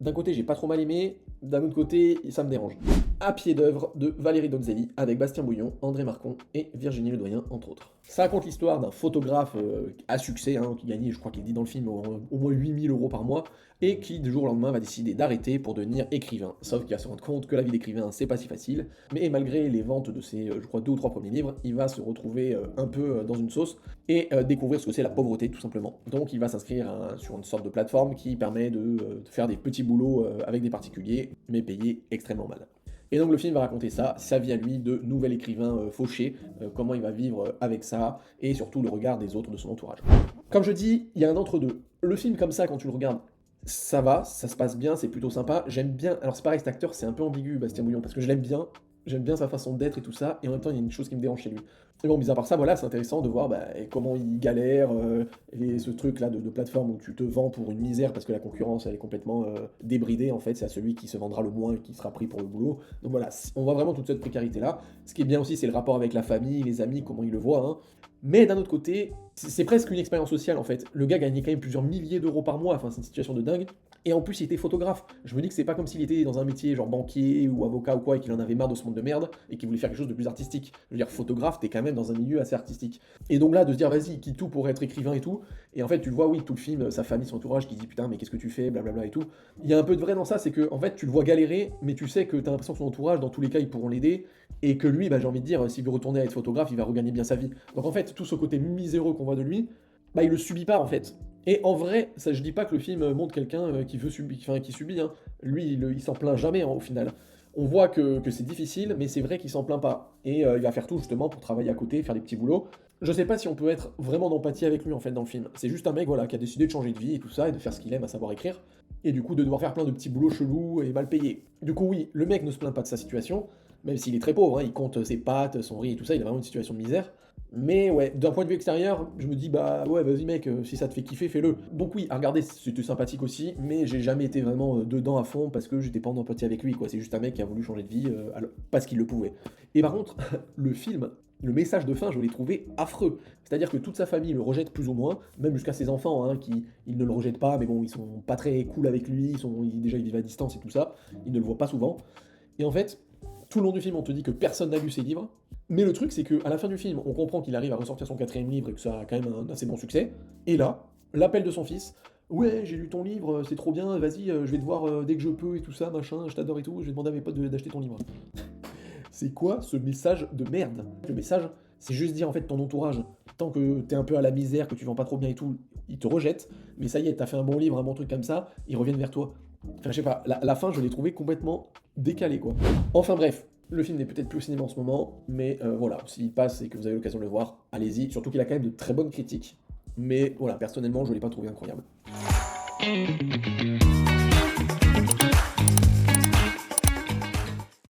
d'un côté j'ai pas trop mal aimé, d'un autre côté ça me dérange. À pied d'œuvre de Valérie Donzelli, avec Bastien Bouillon, André Marcon et Virginie Ledoyen, entre autres. Ça raconte l'histoire d'un photographe à succès, hein, qui gagnait, je crois qu'il dit dans le film, au moins 8 000 € par mois, et qui du jour au lendemain va décider d'arrêter pour devenir écrivain. Sauf qu'il va se rendre compte que la vie d'écrivain c'est pas si facile, mais malgré les ventes de ses, je crois, 2 ou 3 premiers livres, il va se retrouver un peu dans une sauce et découvrir ce que c'est la pauvreté tout simplement. Donc il va s'inscrire sur une sorte de plateforme qui permet de faire des petits boulots avec des particuliers, mais payés extrêmement mal. Et donc le film va raconter ça, sa vie à lui de nouvel écrivain fauché, comment il va vivre avec ça, et surtout le regard des autres de son entourage. Comme je dis, il y a un entre-deux. Le film comme ça, quand tu le regardes, ça va, ça se passe bien, c'est plutôt sympa. J'aime bien, alors c'est pareil, cet acteur, c'est un peu ambigu, Bastien Bouillon, parce que je l'aime bien, j'aime bien sa façon d'être et tout ça, et en même temps, il y a une chose qui me dérange chez lui. Et bon, mis à part ça, voilà, c'est intéressant de voir comment il galère, ce truc-là de plateforme où tu te vends pour une misère parce que la concurrence, elle est complètement débridée, en fait, c'est à celui qui se vendra le moins et qui sera pris pour le boulot. Donc voilà, on voit vraiment toute cette précarité-là. Ce qui est bien aussi, c'est le rapport avec la famille, les amis, comment il le voit, hein. Mais d'un autre côté, c'est presque une expérience sociale en fait. Le gars gagnait quand même plusieurs milliers d'euros par mois, enfin c'est une situation de dingue. Et en plus, il était photographe. Je me dis que c'est pas comme s'il était dans un métier genre banquier ou avocat ou quoi et qu'il en avait marre de ce monde de merde et qu'il voulait faire quelque chose de plus artistique. Je veux dire, photographe, t'es quand même dans un milieu assez artistique. Et donc là, de se dire vas-y, il quitte tout pour être écrivain et tout. Et en fait, tu le vois, oui, tout le film, sa famille, son entourage qui dit putain, mais qu'est-ce que tu fais, blablabla et tout. Il y a un peu de vrai dans ça, c'est que en fait, tu le vois galérer, mais tu sais que t'as l'impression que son entourage, dans tous les cas, ils pourront l'aider. Et que lui, j'ai envie de dire, s'il veut retourner à être photographe, il va regagner bien sa vie. Donc en fait, tout ce côté miséreux qu'on voit de lui, il le subit pas en fait. Et en vrai, ça, je dis pas que le film montre quelqu'un qui veut subir, enfin, qui subit, hein. Lui, il s'en plaint jamais hein, au final. On voit que c'est difficile, mais c'est vrai qu'il s'en plaint pas. Et il va faire tout justement pour travailler à côté, faire des petits boulots. Je sais pas si on peut être vraiment d'empathie avec lui en fait dans le film. C'est juste un mec voilà, qui a décidé de changer de vie et tout ça, et de faire ce qu'il aime, à savoir écrire. Et du coup de devoir faire plein de petits boulots chelous et mal payés. Du coup oui, le mec ne se plaint pas de sa situation, même s'il est très pauvre, hein, il compte ses pâtes, son riz et tout ça, il a vraiment une situation de misère. Mais ouais, d'un point de vue extérieur, je me dis bah ouais vas-y mec, si ça te fait kiffer, fais-le. Donc oui, à regarder c'était sympathique aussi, mais j'ai jamais été vraiment dedans à fond parce que j'étais pas en empathie avec lui quoi, c'est juste un mec qui a voulu changer de vie parce qu'il le pouvait. Et par contre, le film, le message de fin, je l'ai trouvé affreux. C'est-à-dire que toute sa famille le rejette plus ou moins, même jusqu'à ses enfants, hein, qui ils ne le rejettent pas, mais bon, ils sont pas très cool avec lui, déjà ils vivent à distance et tout ça, ils ne le voient pas souvent. Et en fait, tout le long du film, on te dit que personne n'a lu ses livres, mais le truc, c'est qu'à la fin du film, on comprend qu'il arrive à ressortir son quatrième livre et que ça a quand même un assez bon succès. Et là, l'appel de son fils, ouais, j'ai lu ton livre, c'est trop bien, vas-y, je vais te voir dès que je peux et tout ça, machin, je t'adore et tout, je vais demander à mes potes d'acheter ton livre. C'est quoi ce message de merde? Le message, c'est juste dire en fait ton entourage, tant que t'es un peu à la misère, que tu vends pas trop bien et tout, ils te rejettent, mais ça y est, t'as fait un bon livre, un bon truc comme ça, ils reviennent vers toi. Enfin, je sais pas, la fin, je l'ai trouvé complètement décalée, quoi. Enfin bref, le film n'est peut-être plus au cinéma en ce moment, mais voilà, s'il passe et que vous avez l'occasion de le voir, allez-y, surtout qu'il a quand même de très bonnes critiques. Mais voilà, personnellement, je l'ai pas trouvé incroyable.